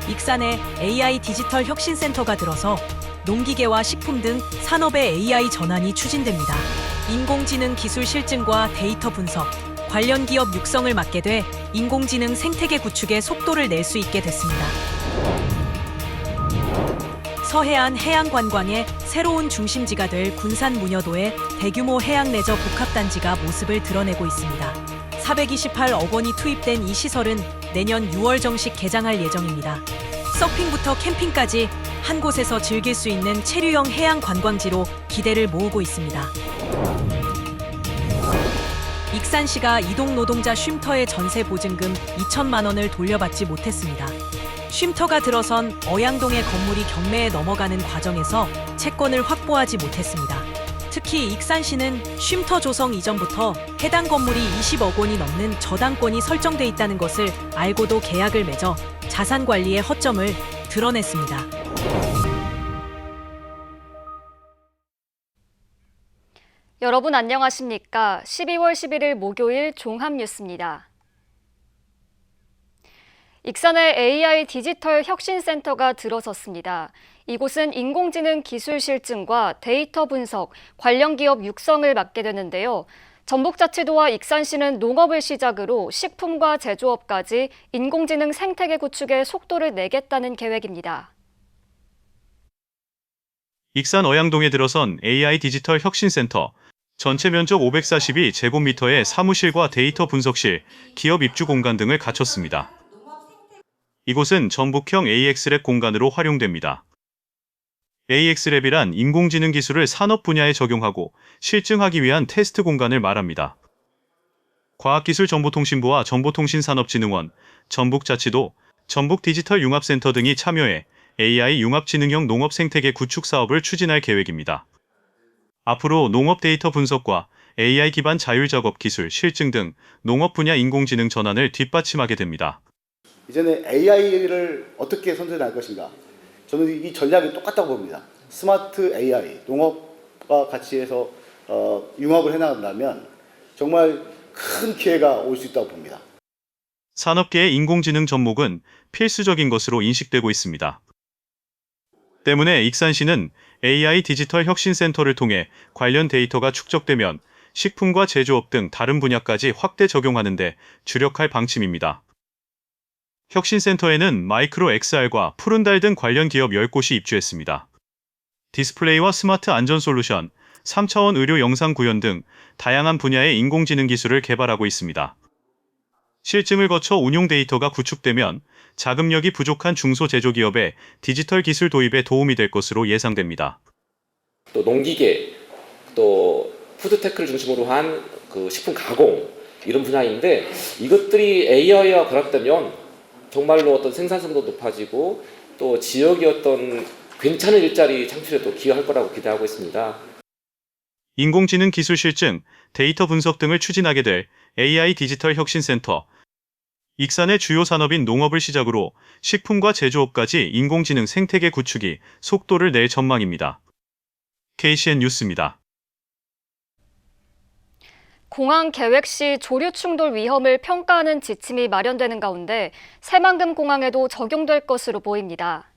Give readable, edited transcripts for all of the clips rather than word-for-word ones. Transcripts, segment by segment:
익산에 AI 디지털 혁신센터가 들어서 농기계와 식품 등 산업의 AI 전환이 추진됩니다. 인공지능 기술 실증과 데이터 분석, 관련 기업 육성을 맡게 돼 인공지능 생태계 구축에 속도를 낼 수 있게 됐습니다. 서해안 해양 관광의 새로운 중심지가 될 군산 문여도에 대규모 해양 레저 복합단지가 모습을 드러내고 있습니다. 428억 원이 투입된 이 시설은 내년 6월 정식 개장할 예정입니다. 서핑부터 캠핑까지 한 곳에서 즐길 수 있는 체류형 해양 관광지로 기대를 모으고 있습니다. 익산시가 이동 노동자 쉼터의 전세 보증금 2천만 원을 돌려받지 못했습니다. 쉼터가 들어선 어양동의 건물이 경매에 넘어가는 과정에서 채권을 확보하지 못했습니다. 특히 익산시는 쉼터 조성 이전부터 해당 건물이 20억 원이 넘는 저당권이 설정돼 있다는 것을 알고도 계약을 맺어 자산 관리의 허점을 드러냈습니다. 여러분 안녕하십니까? 12월 11일 목요일 종합뉴스입니다. 익산에 AI 디지털 혁신센터가 들어섰습니다. 이곳은 인공지능 기술 실증과 데이터 분석, 관련 기업 육성을 맡게 되는데요. 전북자치도와 익산시는 농업을 시작으로 식품과 제조업까지 인공지능 생태계 구축에 속도를 내겠다는 계획입니다. 익산 어양동에 들어선 AI 디지털 혁신센터, 전체 면적 542제곱미터의 사무실과 데이터 분석실, 기업 입주 공간 등을 갖췄습니다. 이곳은 전북형 AX랩 공간으로 활용됩니다. AX랩이란 인공지능 기술을 산업 분야에 적용하고 실증하기 위한 테스트 공간을 말합니다. 과학기술정보통신부와 정보통신산업진흥원, 전북자치도, 전북디지털융합센터 등이 참여해 AI 융합지능형 농업 생태계 구축 사업을 추진할 계획입니다. 앞으로 농업 데이터 분석과 AI 기반 자율작업 기술, 실증 등 농업 분야 인공지능 전환을 뒷받침하게 됩니다. 이제는 AI를 어떻게 선전할 것인가? 저는 이 전략이 똑같다고 봅니다. 스마트 AI, 농업과 같이 해서 융합을 해나간다면 정말 큰 기회가 올 수 있다고 봅니다. 산업계의 인공지능 접목은 필수적인 것으로 인식되고 있습니다. 때문에 익산시는 AI 디지털 혁신센터를 통해 관련 데이터가 축적되면 식품과 제조업 등 다른 분야까지 확대 적용하는 데 주력할 방침입니다. 혁신센터에는 마이크로 XR과 푸른달 등 관련 기업 10곳이 입주했습니다. 디스플레이와 스마트 안전 솔루션, 3차원 의료 영상 구현 등 다양한 분야의 인공지능 기술을 개발하고 있습니다. 실증을 거쳐 운용 데이터가 구축되면 자금력이 부족한 중소제조기업의 디지털 기술 도입에 도움이 될 것으로 예상됩니다. 또 농기계, 또 푸드테크를 중심으로 한 그 식품 가공 이런 분야인데 이것들이 AI와 결합되면 정말로 어떤 생산성도 높아지고 또 지역의 어떤 괜찮은 일자리 창출에도 기여할 거라고 기대하고 있습니다. 인공지능 기술 실증, 데이터 분석 등을 추진하게 될 AI 디지털 혁신센터, 익산의 주요 산업인 농업을 시작으로 식품과 제조업까지 인공지능 생태계 구축이 속도를 낼 전망입니다. KCN 뉴스입니다. 공항 계획 시 조류 충돌 위험을 평가하는 지침이 마련되는 가운데 새만금 공항에도 적용될 것으로 보입니다.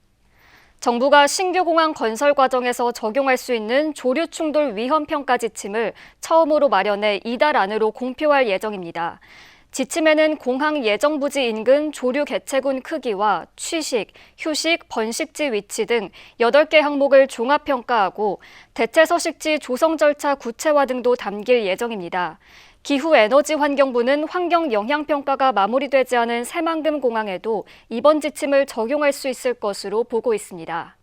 정부가 신규 공항 건설 과정에서 적용할 수 있는 조류 충돌 위험 평가 지침을 처음으로 마련해 이달 안으로 공표할 예정입니다. 지침에는 공항 예정부지 인근 조류 개체군 크기와 취식, 휴식, 번식지 위치 등 8개 항목을 종합평가하고 대체 서식지 조성 절차 구체화 등도 담길 예정입니다. 기후에너지환경부는 환경영향평가가 마무리되지 않은 새만금 공항에도 이번 지침을 적용할 수 있을 것으로 보고 있습니다.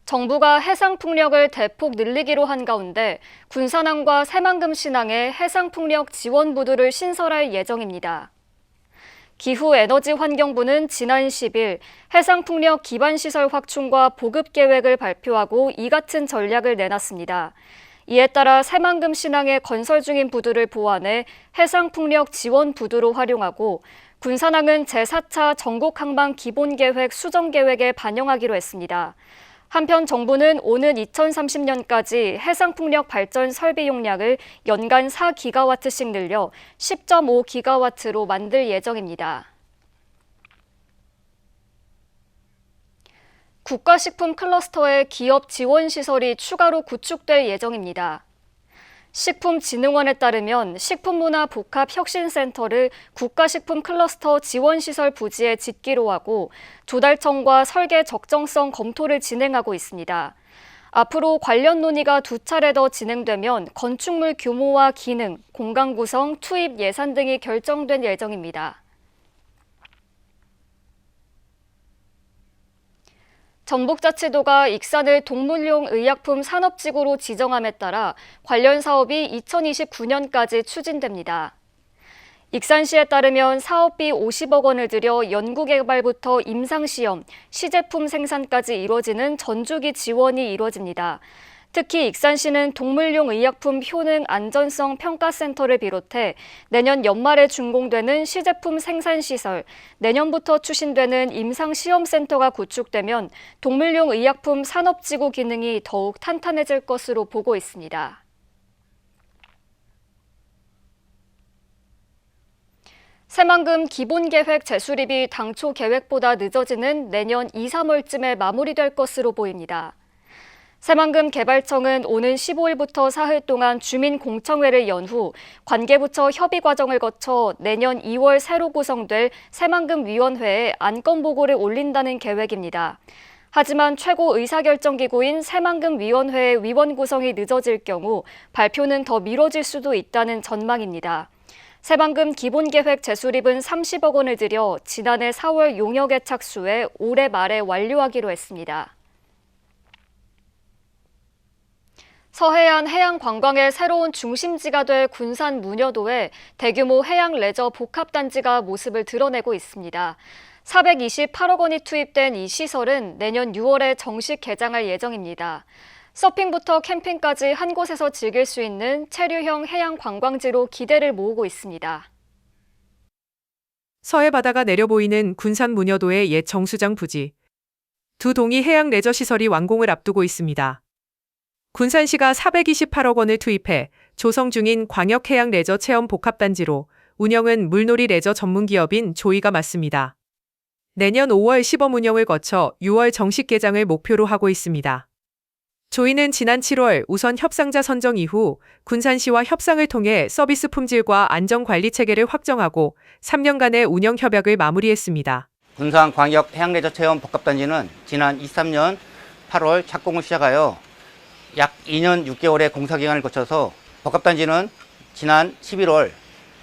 정부가 해상풍력을 대폭 늘리기로 한 가운데 군산항과 새만금 신항에 해상풍력 지원부두를 신설할 예정입니다. 기후에너지환경부는 지난 10일 해상풍력 기반시설 확충과 보급 계획을 발표하고 이 같은 전략을 내놨습니다. 이에 따라 새만금 신항의 건설 중인 부두를 보완해 해상풍력 지원 부두로 활용하고 군산항은 제4차 전국항만 기본계획 수정계획에 반영하기로 했습니다. 한편 정부는 오는 2030년까지 해상풍력 발전 설비 용량을 연간 4기가와트씩 늘려 10.5기가와트로 만들 예정입니다. 국가식품 클러스터의 기업 지원 시설이 추가로 구축될 예정입니다. 식품진흥원에 따르면 식품문화복합혁신센터를 국가식품 클러스터 지원시설 부지에 짓기로 하고 조달청과 설계 적정성 검토를 진행하고 있습니다. 앞으로 관련 논의가 2차례 더 진행되면 건축물 규모와 기능, 공간 구성, 투입 예산 등이 결정된 예정입니다. 전북자치도가 익산을 동물용 의약품 산업지구로 지정함에 따라 관련 사업이 2029년까지 추진됩니다. 익산시에 따르면 사업비 50억 원을 들여 연구개발부터 임상시험, 시제품 생산까지 이뤄지는 전주기 지원이 이뤄집니다. 특히 익산시는 동물용 의약품 효능 안전성 평가센터를 비롯해 내년 연말에 준공되는 시제품 생산시설, 내년부터 추진되는 임상시험센터가 구축되면 동물용 의약품 산업지구 기능이 더욱 탄탄해질 것으로 보고 있습니다. 새만금 기본계획 재수립이 당초 계획보다 늦어지는 내년 2, 3월쯤에 마무리될 것으로 보입니다. 새만금 개발청은 오는 15일부터 사흘 동안 주민공청회를 연 후 관계부처 협의 과정을 거쳐 내년 2월 새로 구성될 새만금위원회에 안건보고를 올린다는 계획입니다. 하지만 최고 의사결정기구인 새만금위원회의 위원 구성이 늦어질 경우 발표는 더 미뤄질 수도 있다는 전망입니다. 새만금 기본계획 재수립은 30억 원을 들여 지난해 4월 용역에 착수해 올해 말에 완료하기로 했습니다. 서해안 해양관광의 새로운 중심지가 될 군산 문여도에 대규모 해양 레저 복합단지가 모습을 드러내고 있습니다. 428억 원이 투입된 이 시설은 내년 6월에 정식 개장할 예정입니다. 서핑부터 캠핑까지 한 곳에서 즐길 수 있는 체류형 해양 관광지로 기대를 모으고 있습니다. 서해 바다가 내려 보이는 군산 문여도의 옛 정수장 부지. 두 동이 해양 레저 시설이 완공을 앞두고 있습니다. 군산시가 428억 원을 투입해 조성 중인 광역 해양 레저 체험 복합단지로 운영은 물놀이 레저 전문기업인 조이가 맡습니다. 내년 5월 시범 운영을 거쳐 6월 정식 개장을 목표로 하고 있습니다. 조이는 지난 7월 우선 협상자 선정 이후 군산시와 협상을 통해 서비스 품질과 안전관리 체계를 확정하고 3년간의 운영 협약을 마무리했습니다. 군산광역해양레저체험 복합단지는 지난 23년 8월 착공을 시작하여 약 2년 6개월의 공사기간을 거쳐서 복합단지는 지난 11월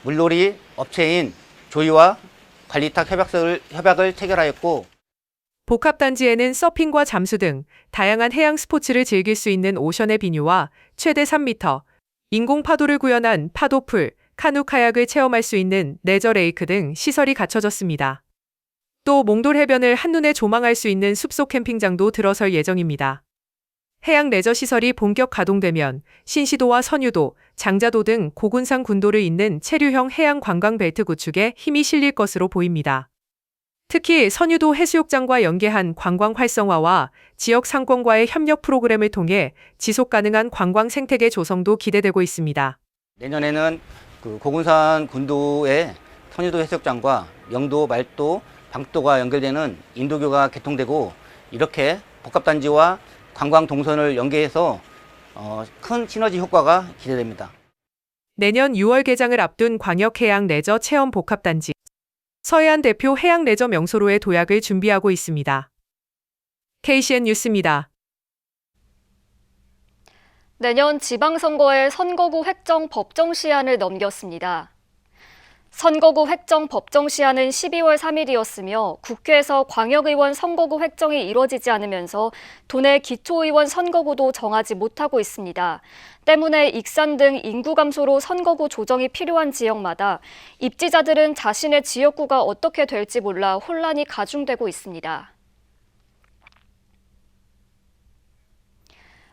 물놀이 업체인 조이와 관리탁 협약을 체결하였고 복합단지에는 서핑과 잠수 등 다양한 해양 스포츠를 즐길 수 있는 오션의 비뉴와 최대 3m, 인공 파도를 구현한 파도풀, 카누 카약을 체험할 수 있는 레저 레이크 등 시설이 갖춰졌습니다. 또 몽돌 해변을 한눈에 조망할 수 있는 숲속 캠핑장도 들어설 예정입니다. 해양 레저 시설이 본격 가동되면 신시도와 선유도, 장자도 등 고군산 군도를 잇는 체류형 해양 관광 벨트 구축에 힘이 실릴 것으로 보입니다. 특히 선유도 해수욕장과 연계한 관광 활성화와 지역 상권과의 협력 프로그램을 통해 지속 가능한 관광 생태계 조성도 기대되고 있습니다. 내년에는 고군산 군도의 선유도 해수욕장과 영도, 말도, 방도가 연결되는 인도교가 개통되고 이렇게 복합단지와 관광 동선을 연계해서 큰 시너지 효과가 기대됩니다. 내년 6월 개장을 앞둔 광역해양 레저 체험 복합단지. 서해안 대표 해양 레저 명소로의 도약을 준비하고 있습니다. KCN 뉴스입니다. 내년 지방선거에 선거구 획정 법정 시한을 넘겼습니다. 선거구 획정 법정 시한은 12월 3일이었으며 국회에서 광역의원 선거구 획정이 이뤄지지 않으면서 도내 기초의원 선거구도 정하지 못하고 있습니다. 때문에 익산 등 인구 감소로 선거구 조정이 필요한 지역마다 입지자들은 자신의 지역구가 어떻게 될지 몰라 혼란이 가중되고 있습니다.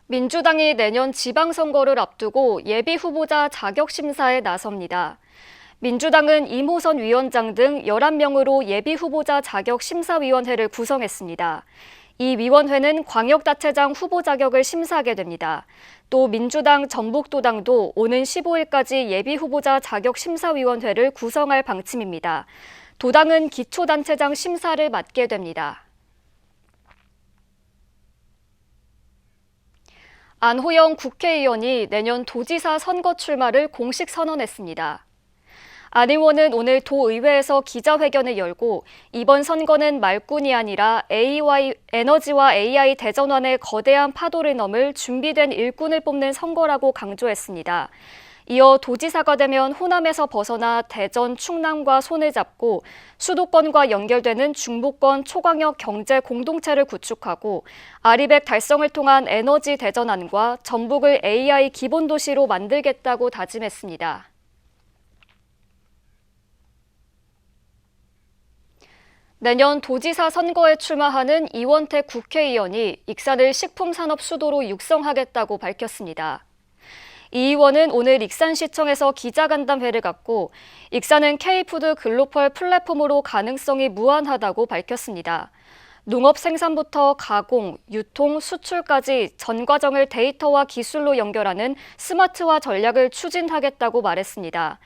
민주당이 내년 지방선거를 앞두고 예비후보자 자격심사에 나섭니다. 민주당은 이모선 위원장 등 11명으로 예비후보자 자격심사위원회를 구성했습니다. 이 위원회는 광역단체장 후보 자격을 심사하게 됩니다. 또 민주당 전북도당도 오는 15일까지 예비후보자 자격심사위원회를 구성할 방침입니다. 도당은 기초단체장 심사를 맡게 됩니다. 안호영 국회의원이 내년 도지사 선거 출마를 공식 선언했습니다. 안 의원은 오늘 도의회에서 기자회견을 열고 이번 선거는 말꾼이 아니라 에너지와 AI 대전환의 거대한 파도를 넘을 준비된 일꾼을 뽑는 선거라고 강조했습니다. 이어 도지사가 되면 호남에서 벗어나 대전, 충남과 손을 잡고 수도권과 연결되는 중부권 초광역 경제 공동체를 구축하고 아리백 달성을 통한 에너지 대전환과 전북을 AI 기본도시로 만들겠다고 다짐했습니다. 내년 도지사 선거에 출마하는 이원택 국회의원이 익산을 식품산업 수도로 육성하겠다고 밝혔습니다. 이 의원은 오늘 익산시청에서 기자간담회를 갖고 익산은 K푸드 글로벌 플랫폼으로 가능성이 무한하다고 밝혔습니다. 농업 생산부터 가공, 유통, 수출까지 전 과정을 데이터와 기술로 연결하는 스마트화 전략을 추진하겠다고 말했습니다.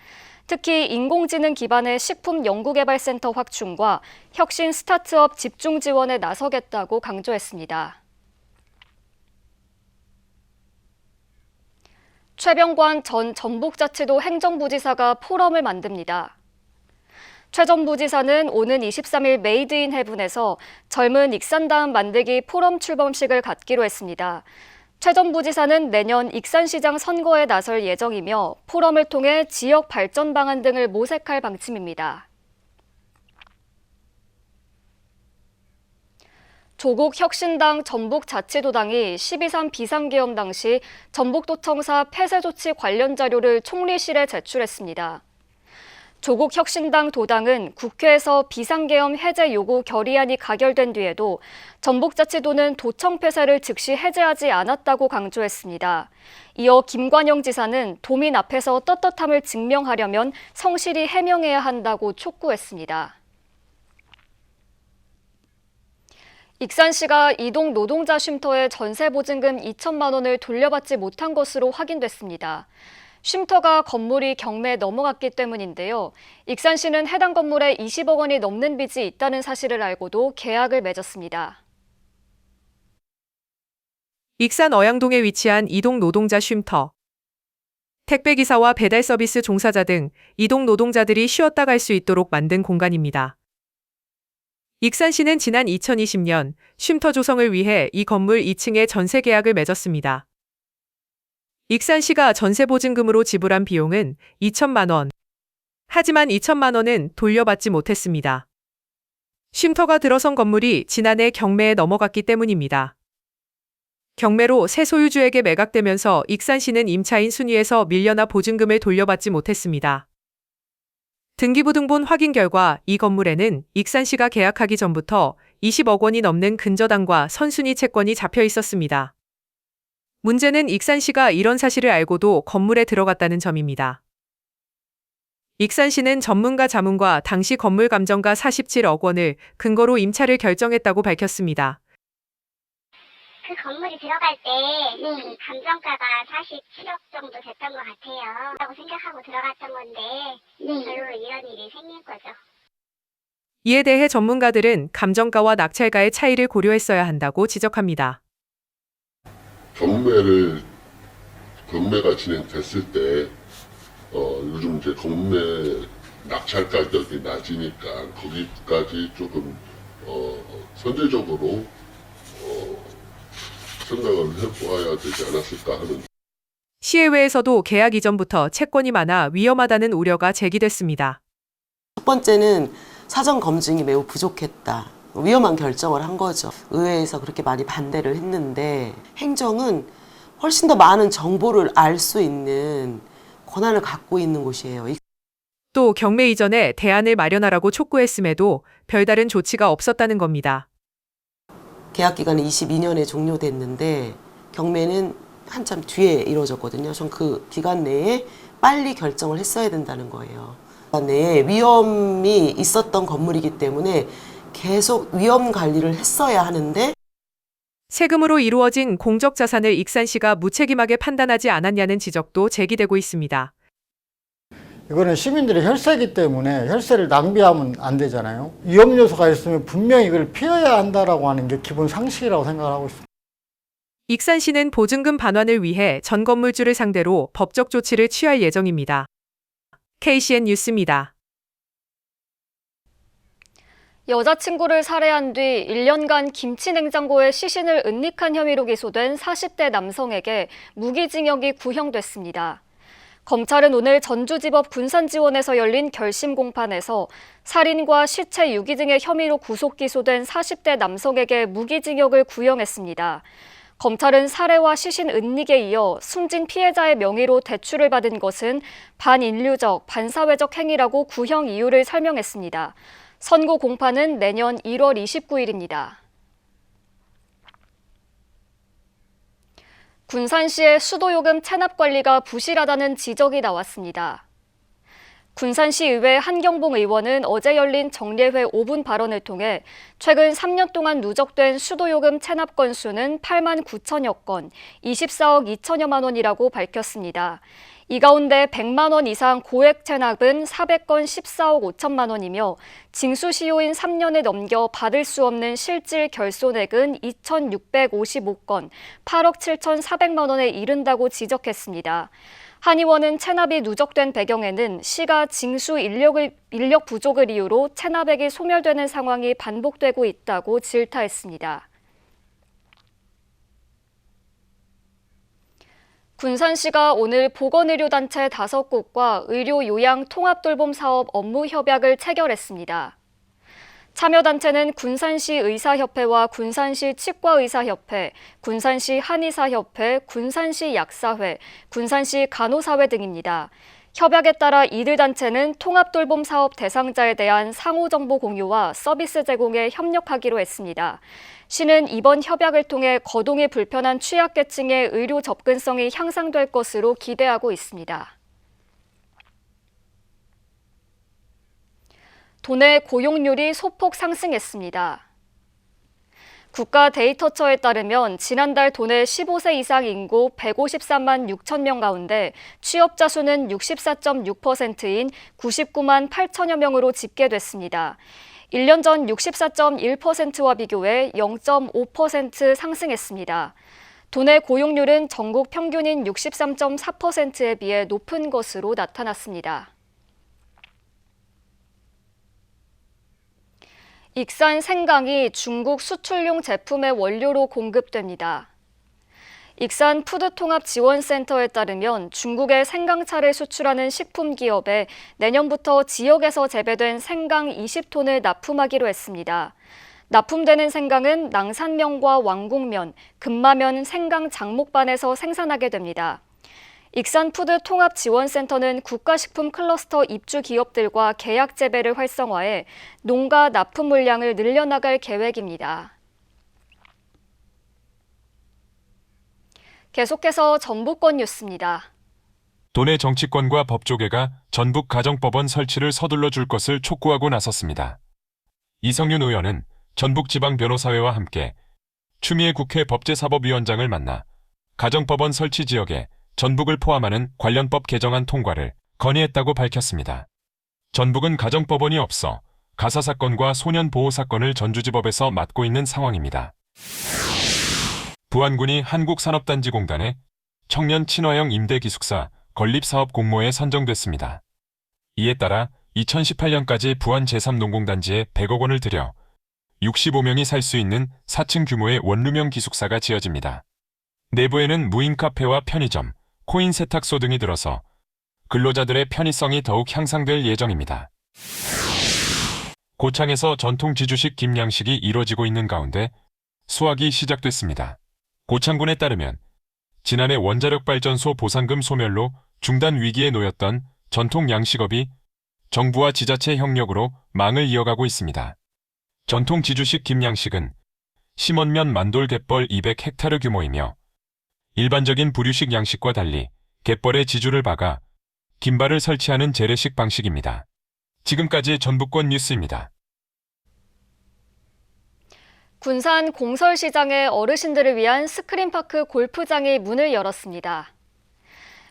특히 인공지능 기반의 식품연구개발센터 확충과 혁신 스타트업 집중 지원에 나서겠다고 강조했습니다. 최병관 전 전북자치도 행정부지사가 포럼을 만듭니다. 최 전 부지사는 오는 23일 메이드 인 헤븐에서 젊은 익산다음 만들기 포럼 출범식을 갖기로 했습니다. 최 전 부지사는 내년 익산시장 선거에 나설 예정이며 포럼을 통해 지역 발전 방안 등을 모색할 방침입니다. 조국 혁신당 전북자치도당이 12.3 비상계엄 당시 전북도청사 폐쇄 조치 관련 자료를 총리실에 제출했습니다. 조국 혁신당 도당은 국회에서 비상계엄 해제 요구 결의안이 가결된 뒤에도 전북자치도는 도청 폐쇄를 즉시 해제하지 않았다고 강조했습니다. 이어 김관영 지사는 도민 앞에서 떳떳함을 증명하려면 성실히 해명해야 한다고 촉구했습니다. 익산시가 이동 노동자 쉼터에 전세보증금 2천만 원을 돌려받지 못한 것으로 확인됐습니다. 쉼터가 건물이 경매에 넘어갔기 때문인데요. 익산시는 해당 건물에 20억 원이 넘는 빚이 있다는 사실을 알고도 계약을 맺었습니다. 익산 어양동에 위치한 이동 노동자 쉼터. 택배기사와 배달 서비스 종사자 등 이동 노동자들이 쉬었다 갈 수 있도록 만든 공간입니다. 익산시는 지난 2020년 쉼터 조성을 위해 이 건물 2층에 전세 계약을 맺었습니다. 익산시가 전세보증금으로 지불한 비용은 2천만 원. 하지만 2천만 원은 돌려받지 못했습니다. 쉼터가 들어선 건물이 지난해 경매에 넘어갔기 때문입니다. 경매로 새 소유주에게 매각되면서 익산시는 임차인 순위에서 밀려나 보증금을 돌려받지 못했습니다. 등기부등본 확인 결과 이 건물에는 익산시가 계약하기 전부터 20억 원이 넘는 근저당과 선순위 채권이 잡혀 있었습니다. 문제는 익산시가 이런 사실을 알고도 건물에 들어갔다는 점입니다. 익산시는 전문가 자문과 당시 건물 감정가 47억 원을 근거로 임차를 결정했다고 밝혔습니다. 그 건물이 들어갈 때 감정가가 47억 정도 됐던 것 같아요. 라고 생각하고 들어갔던 건데 결국은 이런 일이 생긴 거죠. 이에 대해 전문가들은 감정가와 낙찰가의 차이를 고려했어야 한다고 지적합니다. 경매가 진행됐을 때 요즘 이제 경매 낙찰 가격이 낮으니까 거기까지 조금 선제적으로 생각을 해보아야 되지 않았을까 하는. 시의회에서도 계약 이전부터 채권이 많아 위험하다는 우려가 제기됐습니다. 첫 번째는 사전 검증이 매우 부족했다. 위험한 결정을 한 거죠. 의회에서 그렇게 많이 반대를 했는데 행정은 훨씬 더 많은 정보를 알 수 있는 권한을 갖고 있는 곳이에요. 또 경매 이전에 대안을 마련하라고 촉구했음에도 별다른 조치가 없었다는 겁니다. 계약 기간은 22년에 종료됐는데 경매는 한참 뒤에 이루어졌거든요. 전 그 기간 내에 빨리 결정을 했어야 된다는 거예요. 기간 내에 위험이 있었던 건물이기 때문에 계속 위험 관리를 했어야 하는데 세금으로 이루어진 공적 자산을 익산시가 무책임하게 판단하지 않았냐는 지적도 제기되고 있습니다. 이거는 시민들의 혈세이기 때문에 혈세를 낭비하면 안 되잖아요. 위험 요소가 있으면 분명히 이걸 피해야 한다라고 하는 게 기본 상식이라고 생각을 하고 있습니다. 익산시는 보증금 반환을 위해 전 건물주를 상대로 법적 조치를 취할 예정입니다. KCN 뉴스입니다. 여자친구를 살해한 뒤 1년간 김치 냉장고에 시신을 은닉한 혐의로 기소된 40대 남성에게 무기징역이 구형됐습니다. 검찰은 오늘 전주지법 군산지원에서 열린 결심 공판에서 살인과 시체 유기 등의 혐의로 구속 기소된 40대 남성에게 무기징역을 구형했습니다. 검찰은 살해와 시신 은닉에 이어 숨진 피해자의 명의로 대출을 받은 것은 반인류적, 반사회적 행위라고 구형 이유를 설명했습니다. 선고 공판은 내년 1월 29일입니다. 군산시의 수도요금 체납 관리가 부실하다는 지적이 나왔습니다. 군산시 의회 한경봉 의원은 어제 열린 정례회 5분 발언을 통해 최근 3년 동안 누적된 수도요금 체납 건수는 8만 9천여 건, 24억 2천여만 원이라고 밝혔습니다. 이 가운데 100만 원 이상 고액 체납은 400건 14억 5천만 원이며 징수시효인 3년을 넘겨 받을 수 없는 실질 결손액은 2,655건, 8억 7,400만 원에 이른다고 지적했습니다. 한 의원은 체납이 누적된 배경에는 시가 징수 인력 부족을 이유로 체납액이 소멸되는 상황이 반복되고 있다고 질타했습니다. 군산시가 오늘 보건의료단체 5곳과 의료요양통합돌봄 사업 업무 협약을 체결했습니다. 참여단체는 군산시 의사협회와 군산시 치과의사협회, 군산시 한의사협회, 군산시 약사회, 군산시 간호사회 등입니다. 협약에 따라 이들 단체는 통합돌봄 사업 대상자에 대한 상호정보 공유와 서비스 제공에 협력하기로 했습니다. 시는 이번 협약을 통해 거동이 불편한 취약계층의 의료 접근성이 향상될 것으로 기대하고 있습니다. 도내 고용률이 소폭 상승했습니다. 국가데이터처에 따르면 지난달 도내 15세 이상 인구 153만 6천 명 가운데 취업자 수는 64.6%인 99만 8천여 명으로 집계됐습니다. 1년 전 64.1%와 비교해 0.5% 상승했습니다. 도내 고용률은 전국 평균인 63.4%에 비해 높은 것으로 나타났습니다. 익산 생강이 중국 수출용 제품의 원료로 공급됩니다. 익산 푸드통합지원센터에 따르면 중국의 생강차를 수출하는 식품기업에 내년부터 지역에서 재배된 생강 20톤을 납품하기로 했습니다. 납품되는 생강은 낭산면과 왕궁면, 금마면 생강 장목반에서 생산하게 됩니다. 익산푸드통합지원센터는 국가식품 클러스터 입주 기업들과 계약 재배를 활성화해 농가 납품 물량을 늘려나갈 계획입니다. 계속해서 전북권 뉴스입니다. 도내 정치권과 법조계가 전북 가정법원 설치를 서둘러 줄 것을 촉구하고 나섰습니다. 이성윤 의원은 전북지방변호사회와 함께 추미애 국회 법제사법위원장을 만나 가정법원 설치 지역에 전북을 포함하는 관련법 개정안 통과를 건의했다고 밝혔습니다. 전북은 가정법원이 없어 가사사건과 소년보호사건을 전주지법에서 맡고 있는 상황입니다. 부안군이 한국산업단지공단의 청년 친화형 임대기숙사 건립사업 공모에 선정됐습니다. 이에 따라 2018년까지 부안 제3농공단지에 100억 원을 들여 65명이 살 수 있는 4층 규모의 원룸형 기숙사가 지어집니다. 내부에는 무인 카페와 편의점, 코인 세탁소 등이 들어서 근로자들의 편의성이 더욱 향상될 예정입니다. 고창에서 전통 지주식 김양식이 이뤄지고 있는 가운데 수확이 시작됐습니다. 고창군에 따르면 지난해 원자력발전소 보상금 소멸로 중단 위기에 놓였던 전통 양식업이 정부와 지자체 협력으로 망을 이어가고 있습니다. 전통 지주식 김양식은 심원면 만돌 갯벌 200헥타르 규모이며 일반적인 부류식 양식과 달리 갯벌에 지주를 박아 김발을 설치하는 재래식 방식입니다. 지금까지 전북권 뉴스입니다. 군산 공설시장에 어르신들을 위한 스크린파크 골프장이 문을 열었습니다.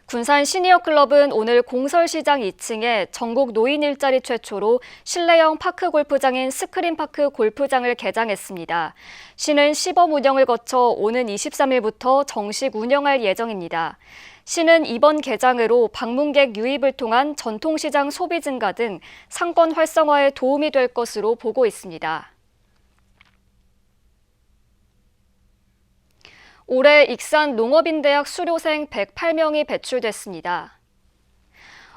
군산 시니어클럽은 오늘 공설시장 2층에 전국 노인 일자리 최초로 실내형 파크 골프장인 스크린파크 골프장을 개장했습니다. 시는 시범 운영을 거쳐 오는 23일부터 정식 운영할 예정입니다. 시는 이번 개장으로 방문객 유입을 통한 전통시장 소비 증가 등 상권 활성화에 도움이 될 것으로 보고 있습니다. 올해 익산 농업인대학 수료생 108명이 배출됐습니다.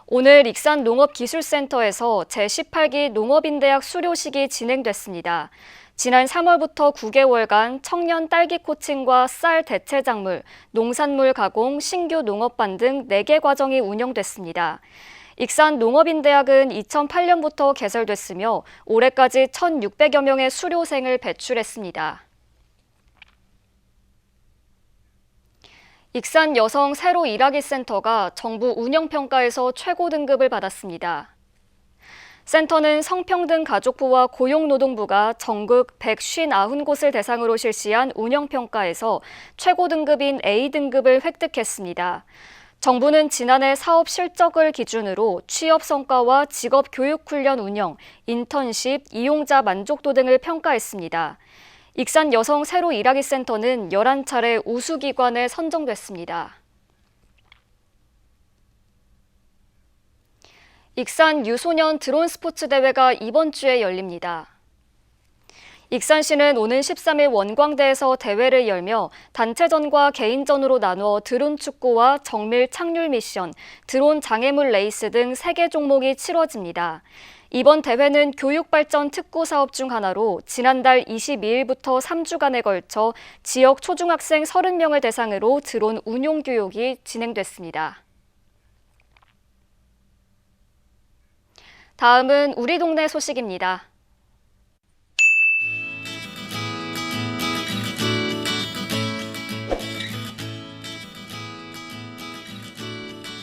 오늘 익산 농업기술센터에서 제18기 농업인대학 수료식이 진행됐습니다. 지난 3월부터 9개월간 청년 딸기 코칭과 쌀 대체 작물, 농산물 가공, 신규 농업반 등 4개 과정이 운영됐습니다. 익산 농업인대학은 2008년부터 개설됐으며 올해까지 1,600여 명의 수료생을 배출했습니다. 익산 여성 새로 일하기 센터가 정부 운영평가에서 최고 등급을 받았습니다. 센터는 성평등 가족부와 고용노동부가 전국 159곳을 대상으로 실시한 운영평가에서 최고 등급인 A등급을 획득했습니다. 정부는 지난해 사업 실적을 기준으로 취업 성과와 직업 교육 훈련 운영, 인턴십, 이용자 만족도 등을 평가했습니다. 익산 여성 새로 일하기 센터는 11차례 우수기관에 선정됐습니다. 익산 유소년 드론 스포츠 대회가 이번 주에 열립니다. 익산시는 오는 13일 원광대에서 대회를 열며 단체전과 개인전으로 나누어 드론 축구와 정밀 착륙 미션, 드론 장애물 레이스 등 3개 종목이 치러집니다. 이번 대회는 교육발전 특구 사업 중 하나로 지난달 22일부터 3주간에 걸쳐 지역 초중학생 30명을 대상으로 드론 운용 교육이 진행됐습니다. 다음은 우리 동네 소식입니다.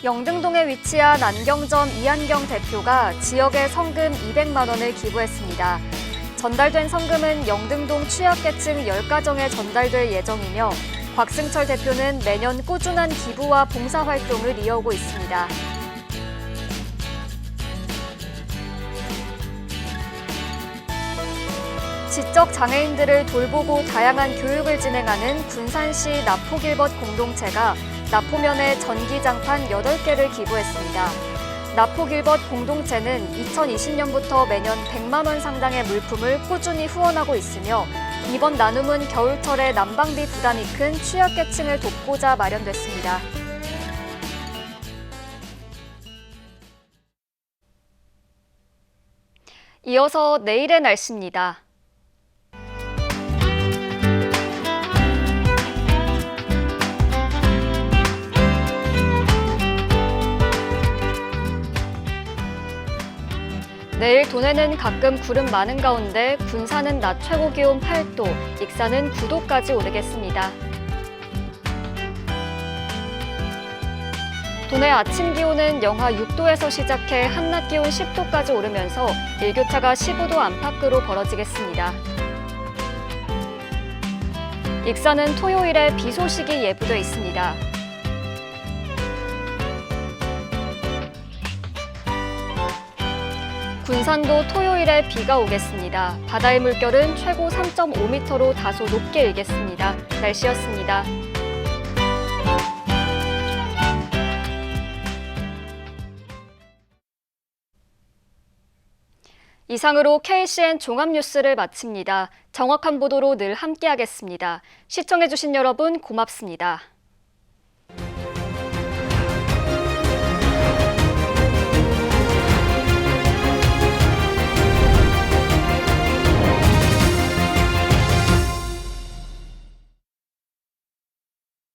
영등동에 위치한 안경점 이한경 대표가 지역에 성금 200만 원을 기부했습니다. 전달된 성금은 영등동 취약계층 10가정에 전달될 예정이며 곽승철 대표는 매년 꾸준한 기부와 봉사활동을 이어오고 있습니다. 지적 장애인들을 돌보고 다양한 교육을 진행하는 군산시 나포길벗 공동체가 나포면에 전기장판 8개를 기부했습니다. 나포길벗 공동체는 2020년부터 매년 100만 원 상당의 물품을 꾸준히 후원하고 있으며 이번 나눔은 겨울철에 난방비 부담이 큰 취약계층을 돕고자 마련됐습니다. 이어서 내일의 날씨입니다. 내일 도내는 가끔 구름 많은 가운데 군산은 낮 최고 기온 8도, 익산은 9도까지 오르겠습니다. 도내 아침 기온은 영하 6도에서 시작해 한낮 기온 10도까지 오르면서 일교차가 15도 안팎으로 벌어지겠습니다. 익산은 토요일에 비 소식이 예보돼 있습니다. 군산도 토요일에 비가 오겠습니다. 바다의 물결은 최고 3.5m로 다소 높게 일겠습니다. 날씨였습니다. 이상으로 KCN 종합뉴스를 마칩니다. 정확한 보도로 늘 함께하겠습니다. 시청해주신 여러분 고맙습니다.